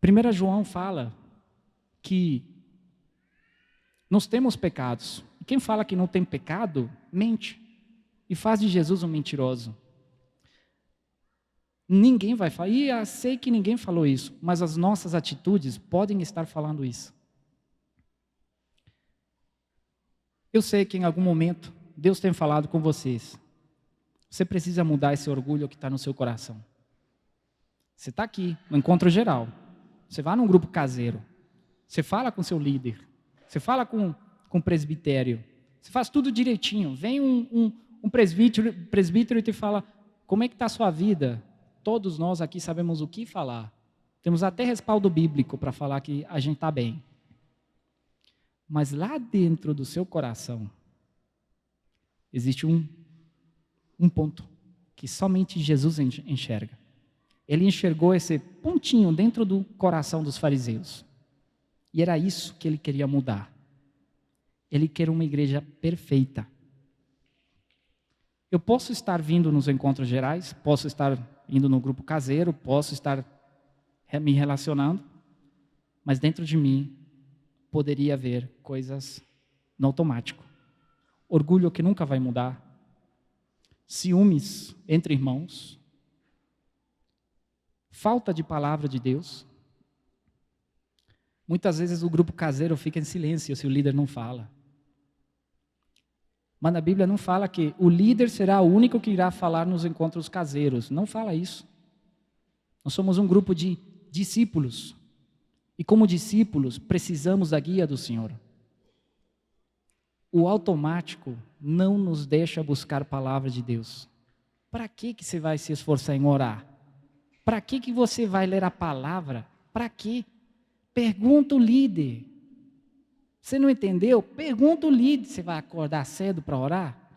S1: 1 João fala que nós temos pecados. E quem fala que não tem pecado, mente. E faz de Jesus um mentiroso. Ninguém vai falar, e eu sei que ninguém falou isso, mas as nossas atitudes podem estar falando isso. Eu sei que em algum momento Deus tem falado com vocês. Você precisa mudar esse orgulho que está no seu coração. Você está aqui, no encontro geral. Você vai num grupo caseiro. Você fala com seu líder. Você fala com o presbitério. Você faz tudo direitinho. Vem um presbítero e te fala, como é que está a sua vida? Todos nós aqui sabemos o que falar. Temos até respaldo bíblico para falar que a gente está bem. Mas lá dentro do seu coração, existe um ponto que somente Jesus enxerga. ele enxergou esse pontinho dentro do coração dos fariseus. E era isso que ele queria mudar. Ele quer uma igreja perfeita. Eu posso estar vindo nos encontros gerais, posso estar indo no grupo caseiro, posso estar me relacionando, mas dentro de mim poderia haver coisas no automático. Orgulho que nunca vai mudar, ciúmes entre irmãos, falta de palavra de Deus. Muitas vezes o grupo caseiro fica em silêncio se o líder não fala. Mas na Bíblia não fala que o líder será o único que irá falar nos encontros caseiros. Não fala isso. Nós somos um grupo de discípulos. E como discípulos, precisamos da guia do Senhor. O automático não nos deixa buscar a palavra de Deus. Para que você vai se esforçar em orar? Para que você vai ler a palavra? Para quê? Pergunta o líder. Você não entendeu? Pergunta o líder. Você vai acordar cedo para orar?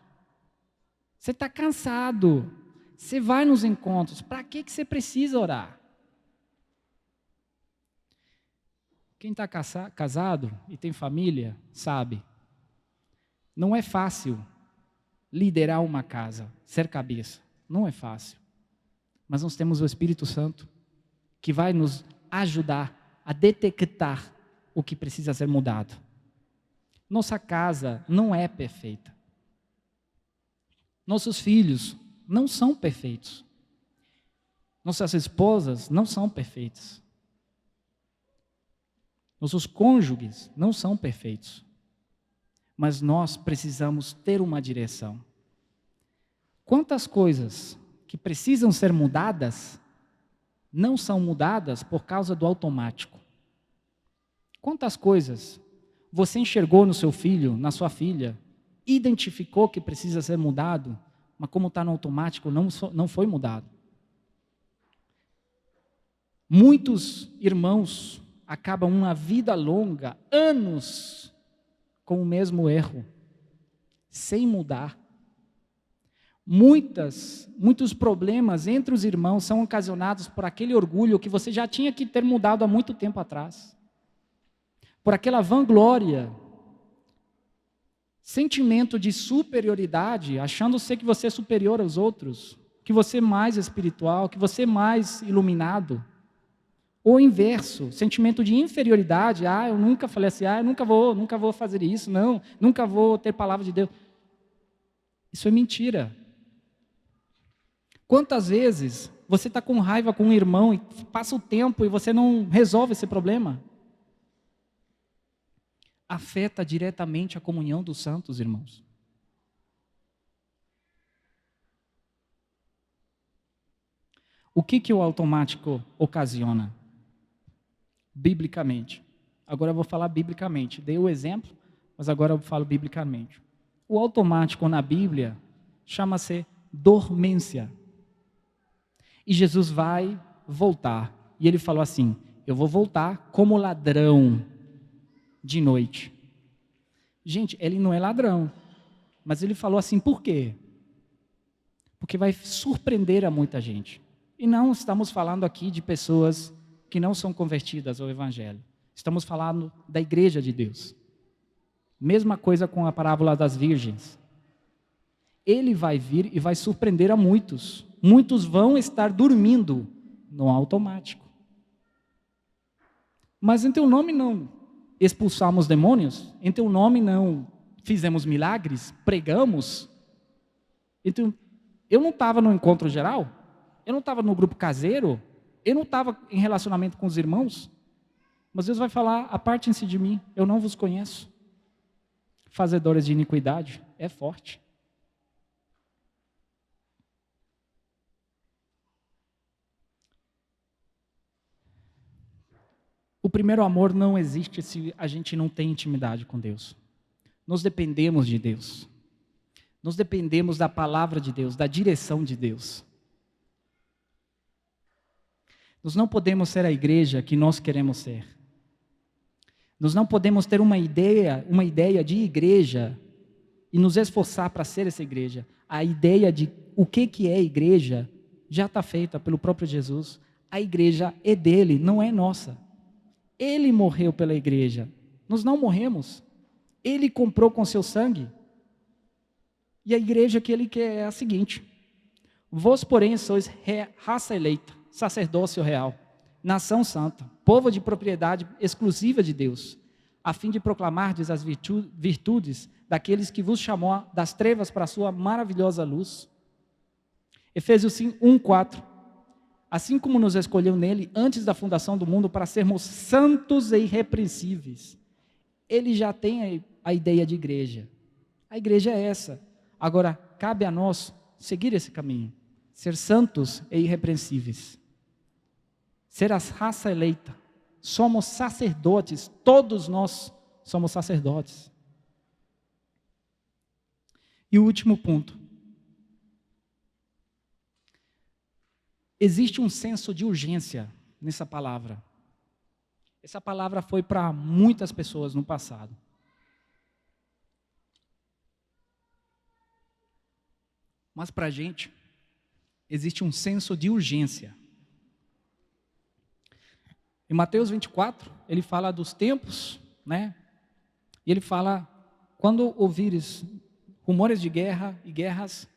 S1: Você está cansado. Você vai nos encontros. Para que você precisa orar? Quem está casado e tem família, sabe. Não é fácil liderar uma casa, ser cabeça. Não é fácil. Mas nós temos o Espírito Santo que vai nos ajudar a detectar o que precisa ser mudado. Nossa casa não é perfeita. Nossos filhos não são perfeitos. Nossas esposas não são perfeitas. Nossos cônjuges não são perfeitos. Mas nós precisamos ter uma direção. Quantas coisas que precisam ser mudadas não são mudadas por causa do automático? Quantas coisas você enxergou no seu filho, na sua filha, identificou que precisa ser mudado, mas como está no automático, não foi mudado? Muitos irmãos acabam uma vida longa, anos, com o mesmo erro, sem mudar. Muitos problemas entre os irmãos são ocasionados por aquele orgulho que você já tinha que ter mudado há muito tempo atrás. Por aquela vanglória, sentimento de superioridade, achando-se que você é superior aos outros, que você é mais espiritual, que você é mais iluminado. Ou o inverso, sentimento de inferioridade, eu nunca falei assim, eu nunca vou fazer isso, nunca vou ter palavra de Deus. Isso é mentira. Quantas vezes você está com raiva com um irmão e passa o tempo e você não resolve esse problema? Afeta diretamente a comunhão dos santos, irmãos. O que o automático ocasiona? Biblicamente. Agora eu vou falar biblicamente. Dei o exemplo, mas agora eu falo biblicamente. O automático na Bíblia chama-se dormência. E Jesus vai voltar. E ele falou assim, eu vou voltar como ladrão de noite. Gente, ele não é ladrão. Mas ele falou assim, por quê? Porque vai surpreender a muita gente. E não estamos falando aqui de pessoas que não são convertidas ao Evangelho. Estamos falando da igreja de Deus. Mesma coisa com a parábola das virgens. Ele vai vir e vai surpreender a muitos. Muitos vão estar dormindo no automático. Mas em teu nome não expulsamos demônios? Em teu nome não fizemos milagres? Pregamos? Então, eu não estava no encontro geral? Eu não estava no grupo caseiro? Eu não estava em relacionamento com os irmãos? Mas Deus vai falar, apartem-se de mim, eu não vos conheço. Fazedores de iniquidade, é forte. O primeiro amor não existe se a gente não tem intimidade com Deus. Nós dependemos de Deus. Nós dependemos da palavra de Deus, da direção de Deus. Nós não podemos ser a igreja que nós queremos ser. Nós não podemos ter uma ideia de igreja e nos esforçar para ser essa igreja. A ideia de o que é igreja já está feita pelo próprio Jesus. A igreja é dele, não é nossa. Ele morreu pela igreja. Nós não morremos. Ele comprou com seu sangue. E a igreja que ele quer é a seguinte: vós, porém, sois raça eleita, sacerdócio real, nação santa, povo de propriedade exclusiva de Deus, a fim de proclamardes as virtudes daqueles que vos chamou das trevas para a sua maravilhosa luz. Efésios 1:4. Assim como nos escolheu nele antes da fundação do mundo para sermos santos e irrepreensíveis. Ele já tem a ideia de igreja. A igreja é essa. Agora, cabe a nós seguir esse caminho. Ser santos e irrepreensíveis. Ser a raça eleita. Somos sacerdotes. Todos nós somos sacerdotes. E o último ponto. Existe um senso de urgência nessa palavra. Essa palavra foi para muitas pessoas no passado. Mas para a gente, existe um senso de urgência. Em Mateus 24, ele fala dos tempos, né? E ele fala, quando ouvires rumores de guerra e guerras,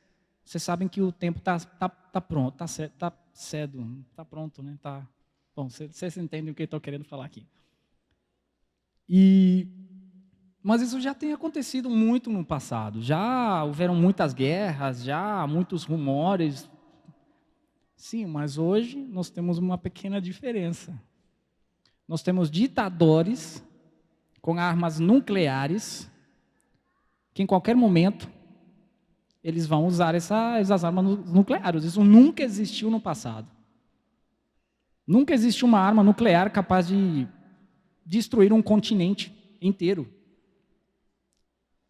S1: vocês sabem que o tempo tá pronto, tá cedo, tá pronto, né? Bom, vocês entendem o que eu estou querendo falar aqui. Mas isso já tem acontecido muito no passado. Já houveram muitas guerras, já há muitos rumores. Sim, mas hoje nós temos uma pequena diferença. Nós temos ditadores com armas nucleares que em qualquer momento eles vão usar essas armas nucleares. Isso nunca existiu no passado. Nunca existiu uma arma nuclear capaz de destruir um continente inteiro.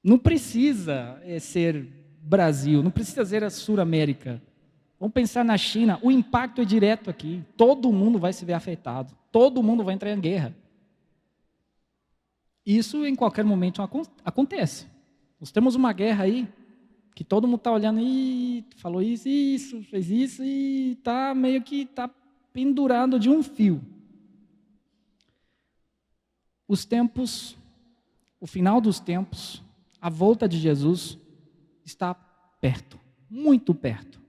S1: Não precisa ser Brasil, não precisa ser a Sul-América. Vamos pensar na China, o impacto é direto aqui. Todo mundo vai se ver afetado. Todo mundo vai entrar em guerra. Isso em qualquer momento acontece. Nós temos uma guerra aí, que todo mundo está olhando, e falou isso, fez isso, e está meio que está pendurado de um fio. Os tempos, o final dos tempos, a volta de Jesus está perto, muito perto.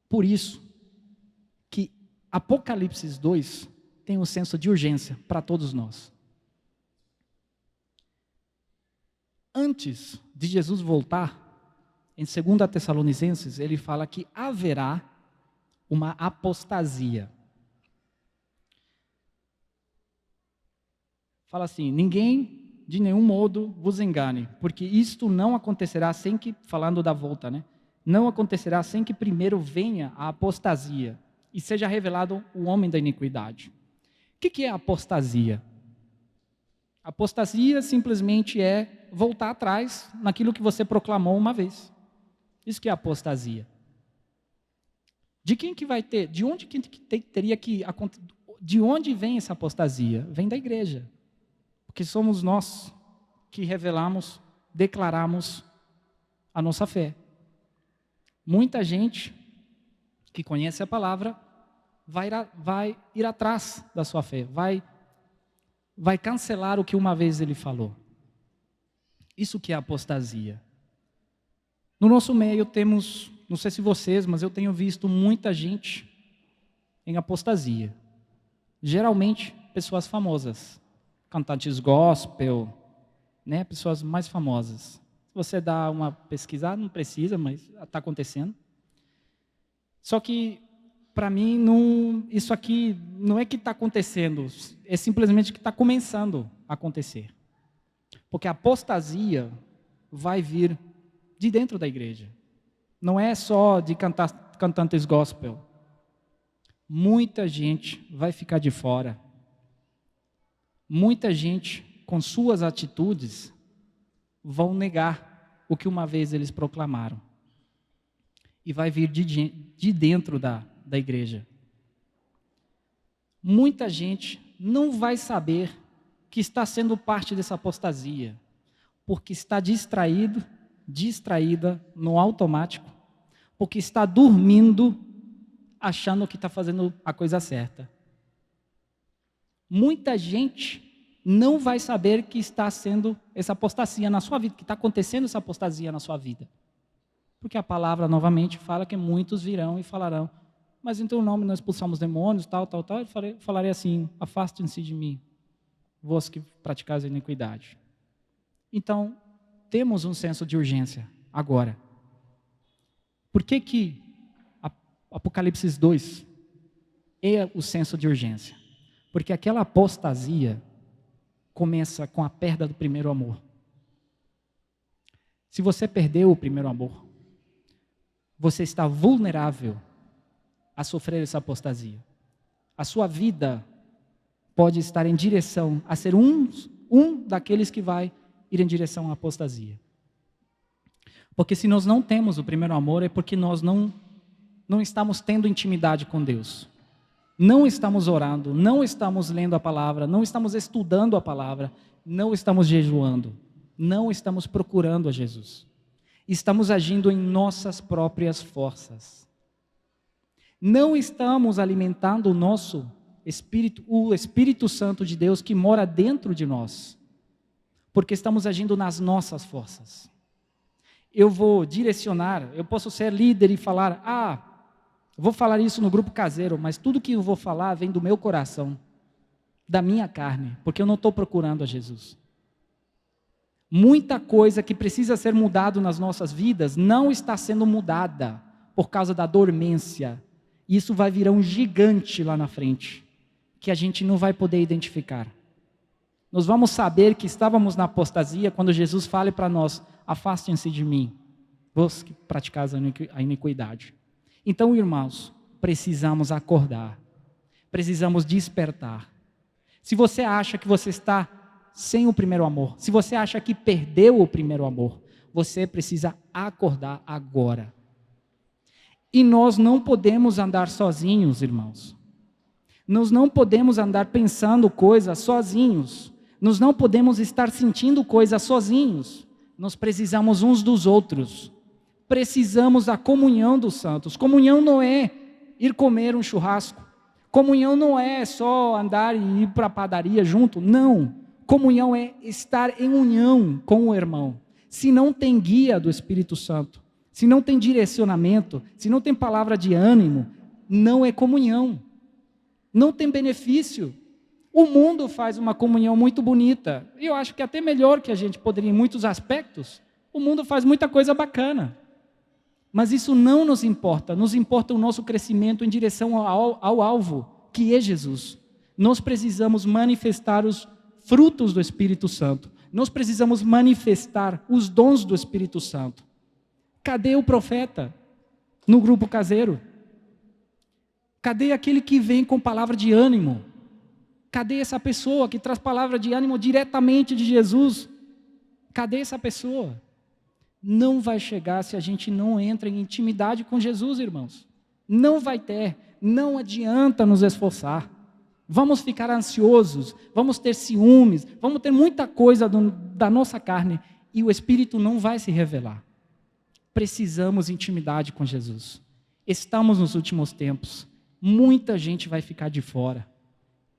S1: Por isso que Apocalipse 2 tem um senso de urgência para todos nós. Antes de Jesus voltar, em 2 Tessalonicenses, ele fala que haverá uma apostasia. Fala assim, ninguém de nenhum modo vos engane, porque isto não acontecerá sem que, falando da volta, né? Não acontecerá sem que primeiro venha a apostasia e seja revelado o homem da iniquidade. O que é apostasia? Apostasia simplesmente é voltar atrás naquilo que você proclamou uma vez. Isso que é apostasia. De quem que vai ter? De onde que teria que acontecer? De onde vem essa apostasia? Vem da igreja. Porque somos nós que revelamos, declaramos a nossa fé. Muita gente que conhece a palavra vai ir atrás da sua fé, vai cancelar o que uma vez ele falou. Isso que é apostasia. No nosso meio temos, não sei se vocês, mas eu tenho visto muita gente em apostasia. Geralmente, pessoas famosas, cantantes gospel, né, pessoas mais famosas. Se você dá uma pesquisada, não precisa, mas está acontecendo. Só que, para mim, isso aqui não é que está acontecendo, é simplesmente que está começando a acontecer. Porque a apostasia vai vir de dentro da igreja. Não é só de cantantes gospel. Muita gente vai ficar de fora. Muita gente, com suas atitudes, vão negar o que uma vez eles proclamaram. E vai vir de dentro da igreja. Muita gente não vai saber que está sendo parte dessa apostasia, porque está distraída no automático, porque está dormindo, achando que está fazendo a coisa certa. Muita gente não vai saber que está sendo essa apostasia na sua vida, que está acontecendo essa apostasia na sua vida. Porque a palavra novamente fala que muitos virão e falarão, mas em teu nome nós expulsamos demônios, tal. Eu falarei assim, afastem-se de mim, vós que praticais a iniquidade. Então, temos um senso de urgência agora. Por que Apocalipse 2 é o senso de urgência? Porque aquela apostasia começa com a perda do primeiro amor. Se você perdeu o primeiro amor, você está vulnerável a sofrer essa apostasia. A sua vida pode estar em direção a ser um daqueles que vai ir em direção à apostasia. Porque se nós não temos o primeiro amor, é porque nós não estamos tendo intimidade com Deus. Não estamos orando, não estamos lendo a palavra, não estamos estudando a palavra, não estamos jejuando, não estamos procurando a Jesus. Estamos agindo em nossas próprias forças. Não estamos alimentando o nosso Espírito, o Espírito Santo de Deus que mora dentro de nós, porque estamos agindo nas nossas forças. Eu vou direcionar, eu posso ser líder e falar, vou falar isso no grupo caseiro, mas tudo que eu vou falar vem do meu coração, da minha carne, porque eu não estou procurando a Jesus. Muita coisa que precisa ser mudado nas nossas vidas não está sendo mudada por causa da dormência. Isso vai virar um gigante lá na frente, que a gente não vai poder identificar. Nós vamos saber que estávamos na apostasia quando Jesus fale para nós, afastem-se de mim, vós que praticais a iniquidade. Então, irmãos, precisamos acordar, precisamos despertar. Se você acha que você está sem o primeiro amor, se você acha que perdeu o primeiro amor, você precisa acordar agora. E nós não podemos andar sozinhos, irmãos. Nós não podemos andar pensando coisas sozinhos. Nós não podemos estar sentindo coisas sozinhos. Nós precisamos uns dos outros. Precisamos da comunhão dos santos. Comunhão não é ir comer um churrasco. Comunhão não é só andar e ir para a padaria junto. Não. Comunhão é estar em união com o irmão. Se não tem guia do Espírito Santo, se não tem direcionamento, se não tem palavra de ânimo, não é comunhão. Não tem benefício. O mundo faz uma comunhão muito bonita. E eu acho que até melhor que a gente poderia em muitos aspectos. O mundo faz muita coisa bacana. Mas isso não nos importa o nosso crescimento em direção ao alvo, que é Jesus. Nós precisamos manifestar os frutos do Espírito Santo. Nós precisamos manifestar os dons do Espírito Santo. Cadê o profeta no grupo caseiro? Cadê aquele que vem com palavra de ânimo? Cadê essa pessoa que traz palavra de ânimo diretamente de Jesus? Cadê essa pessoa? Não vai chegar se a gente não entra em intimidade com Jesus, irmãos. Não vai ter, não adianta nos esforçar. Vamos ficar ansiosos, vamos ter ciúmes, vamos ter muita coisa da nossa carne e o Espírito não vai se revelar. Precisamos de intimidade com Jesus. Estamos nos últimos tempos. Muita gente vai ficar de fora.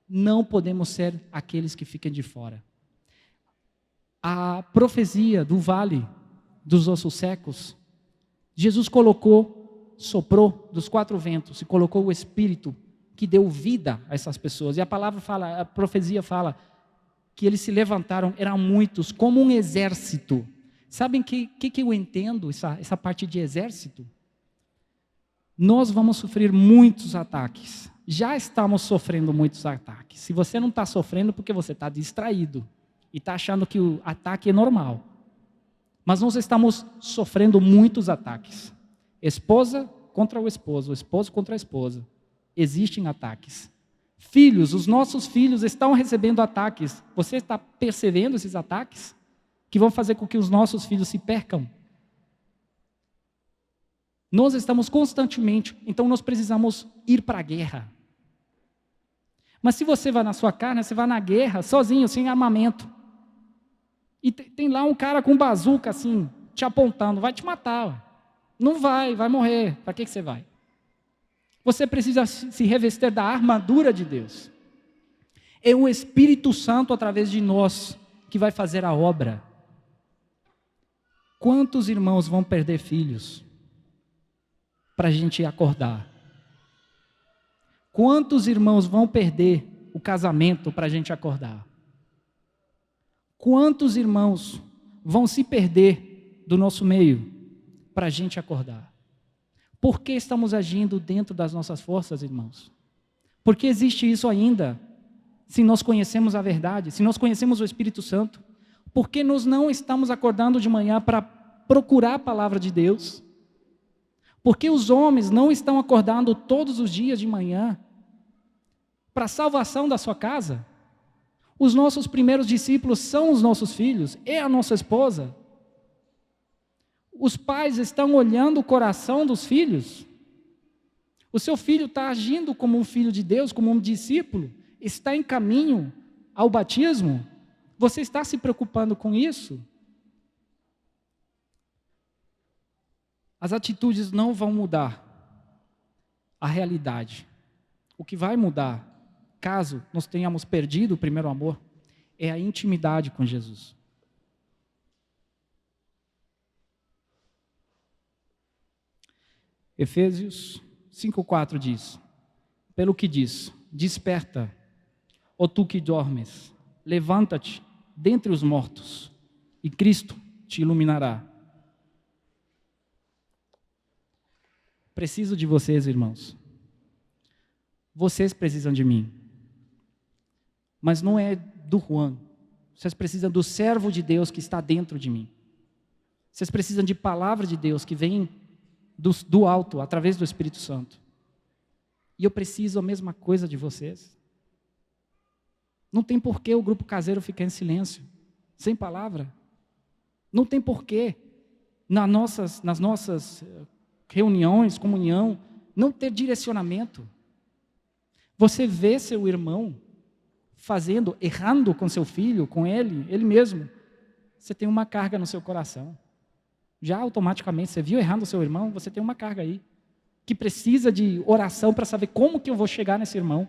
S1: Não podemos ser aqueles que ficam de fora. A profecia do vale dos ossos secos, Jesus soprou dos quatro ventos e colocou o Espírito que deu vida a essas pessoas. E a profecia fala que eles se levantaram, eram muitos, como um exército. Sabem que eu entendo essa parte de exército? Nós vamos sofrer muitos ataques. Já estamos sofrendo muitos ataques. Se você não está sofrendo, porque você está distraído e está achando que o ataque é normal. Mas nós estamos sofrendo muitos ataques. Esposa contra o esposo contra a esposa. Existem ataques. Filhos, os nossos filhos estão recebendo ataques. Você está percebendo esses ataques? Que vão fazer com que os nossos filhos se percam. Nós estamos constantemente, então nós precisamos ir para a guerra. Mas se você vai na sua carne, você vai na guerra sozinho, sem armamento. E tem lá um cara com bazuca assim, te apontando, vai te matar. Não vai morrer. Para que você vai? Você precisa se revestir da armadura de Deus. É o Espírito Santo através de nós que vai fazer a obra. Quantos irmãos vão perder filhos para a gente acordar? Quantos irmãos vão perder o casamento para a gente acordar? Quantos irmãos vão se perder do nosso meio para a gente acordar? Por que estamos agindo dentro das nossas forças, irmãos? Por que existe isso ainda? Se nós conhecemos a verdade, se nós conhecemos o Espírito Santo, por que nós não estamos acordando de manhã para procurar a palavra de Deus? Por que os homens não estão acordando todos os dias de manhã para a salvação da sua casa? Os nossos primeiros discípulos são os nossos filhos, é a nossa esposa. Os pais estão olhando o coração dos filhos. O seu filho está agindo como um filho de Deus, como um discípulo, está em caminho ao batismo. Você está se preocupando com isso? As atitudes não vão mudar a realidade. O que vai mudar, caso nós tenhamos perdido o primeiro amor, é a intimidade com Jesus. Efésios 5,4 diz: pelo que diz, desperta, ó tu que dormes, levanta-te dentre os mortos, e Cristo te iluminará. Preciso de vocês, irmãos. Vocês precisam de mim. Mas não é do Juan. Vocês precisam do servo de Deus que está dentro de mim. Vocês precisam de palavra de Deus que vem do alto, através do Espírito Santo. E eu preciso a mesma coisa de vocês. Não tem porquê o grupo caseiro ficar em silêncio, sem palavra. Não tem porquê nas nossas reuniões, comunhão, não ter direcionamento. Você vê seu irmão errando com seu filho, com ele mesmo, você tem uma carga no seu coração. Já automaticamente, você viu errando o seu irmão, você tem uma carga aí, que precisa de oração para saber como que eu vou chegar nesse irmão.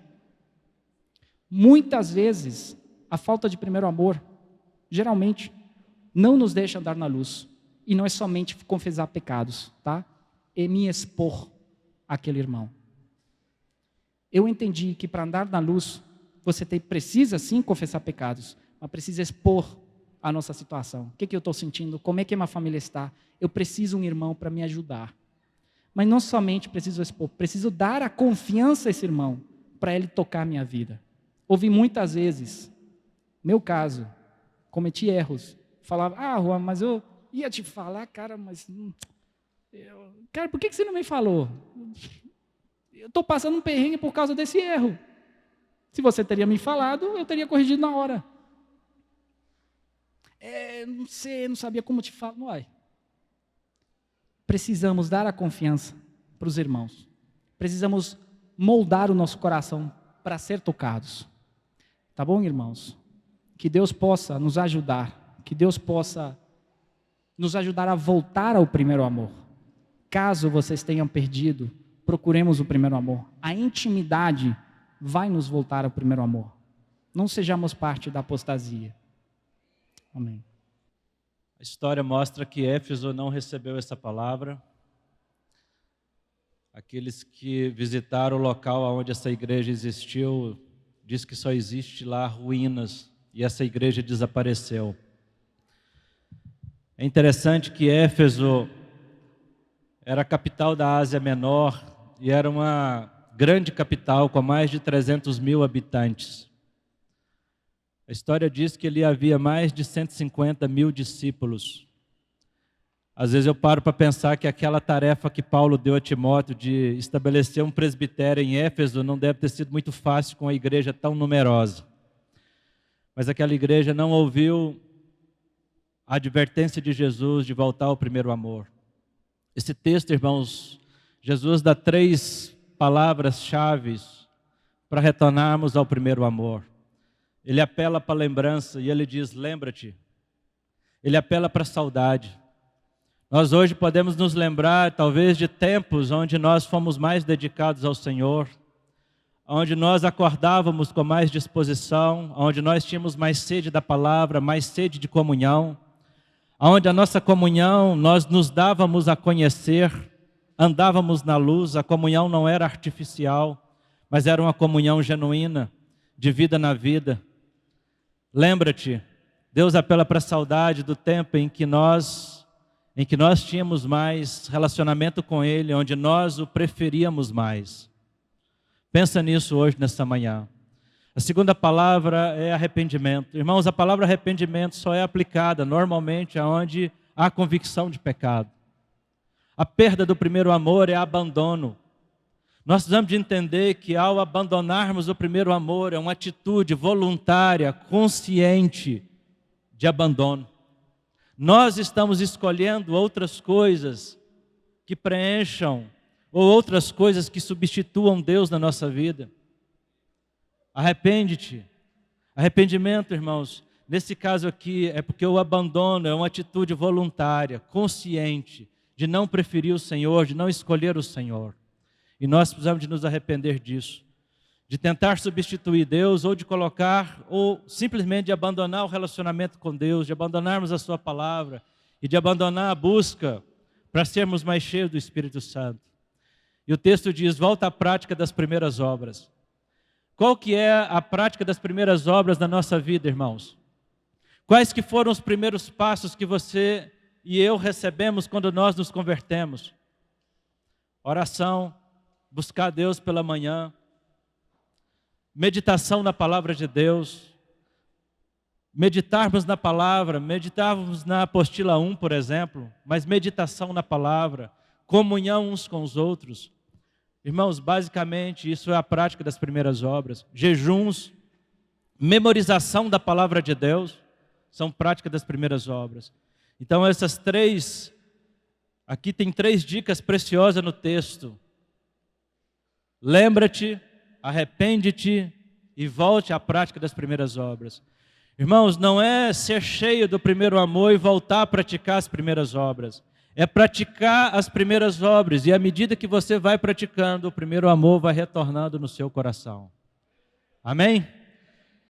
S1: Muitas vezes, a falta de primeiro amor, geralmente, não nos deixa andar na luz. E não é somente confessar pecados, tá? É me expor àquele irmão. Eu entendi que para andar na luz, você precisa sim confessar pecados, mas precisa expor a nossa situação. O que eu estou sentindo? Como é que a minha família está? Eu preciso de um irmão para me ajudar. Mas não somente preciso expor, preciso dar a confiança a esse irmão para ele tocar a minha vida. Ouvi muitas vezes, meu caso, cometi erros. Falava, Juan, mas eu ia te falar, cara, mas... Cara, por que você não me falou? Eu estou passando um perrengue por causa desse erro. Se você teria me falado, eu teria corrigido na hora. Não sei, não sabia como te falar. Não, precisamos dar a confiança para os irmãos. Precisamos moldar o nosso coração para ser tocados. Tá bom, irmãos? Que Deus possa nos ajudar. Que Deus possa nos ajudar a voltar ao primeiro amor. Caso vocês tenham perdido, procuremos o primeiro amor. A intimidade vai nos voltar ao primeiro amor. Não sejamos parte da apostasia. Amém.
S2: A história mostra que Éfeso não recebeu essa palavra. Aqueles que visitaram o local onde essa igreja existiu, diz que só existe lá ruínas e essa igreja desapareceu. É interessante que Éfeso era a capital da Ásia Menor e era uma grande capital com mais de 300 mil habitantes. A história diz que ali havia mais de 150 mil discípulos. Às vezes eu paro para pensar que aquela tarefa que Paulo deu a Timóteo de estabelecer um presbitério em Éfeso não deve ter sido muito fácil com a igreja tão numerosa. Mas aquela igreja não ouviu a advertência de Jesus de voltar ao primeiro amor. Esse texto, irmãos, Jesus dá 3 palavras-chave para retornarmos ao primeiro amor. Ele apela para a lembrança e ele diz, lembra-te. Ele apela para a saudade. Nós hoje podemos nos lembrar, talvez, de tempos onde nós fomos mais dedicados ao Senhor, onde nós acordávamos com mais disposição, onde nós tínhamos mais sede da palavra, mais sede de comunhão, onde a nossa comunhão nós nos dávamos a conhecer, andávamos na luz, a comunhão não era artificial, mas era uma comunhão genuína, de vida na vida. Lembra-te, Deus apela para a saudade do tempo em que nós tínhamos mais relacionamento com Ele, onde nós o preferíamos mais. Pensa nisso hoje, nessa manhã. A segunda palavra é arrependimento. Irmãos, a palavra arrependimento só é aplicada normalmente aonde há convicção de pecado. A perda do primeiro amor é abandono. Nós precisamos de entender que ao abandonarmos o primeiro amor, é uma atitude voluntária, consciente de abandono. Nós estamos escolhendo outras coisas que preencham, ou outras coisas que substituam Deus na nossa vida. Arrepende-te. Arrependimento, irmãos, nesse caso aqui, é porque o abandono é uma atitude voluntária, consciente, de não preferir o Senhor, de não escolher o Senhor. E nós precisamos de nos arrepender disso, de tentar substituir Deus, ou de colocar, ou simplesmente de abandonar o relacionamento com Deus, de abandonarmos a sua palavra, e de abandonar a busca para sermos mais cheios do Espírito Santo. E o texto diz, volta à prática das primeiras obras. Qual que é a prática das primeiras obras da nossa vida, irmãos? Quais que foram os primeiros passos que você e eu recebemos quando nós nos convertemos? Oração, buscar Deus pela manhã, meditação na palavra de Deus, meditarmos na palavra, meditarmos na apostila 1, por exemplo, mas meditação na palavra, comunhão uns com os outros. Irmãos, basicamente isso é a prática das primeiras obras. Jejuns, memorização da palavra de Deus, são prática das primeiras obras. Então aqui tem 3 dicas preciosas no texto. Lembra-te, arrepende-te e volte à prática das primeiras obras. Irmãos, não é ser cheio do primeiro amor e voltar a praticar as primeiras obras. É praticar as primeiras obras, e à medida que você vai praticando, o primeiro amor vai retornando no seu coração. Amém?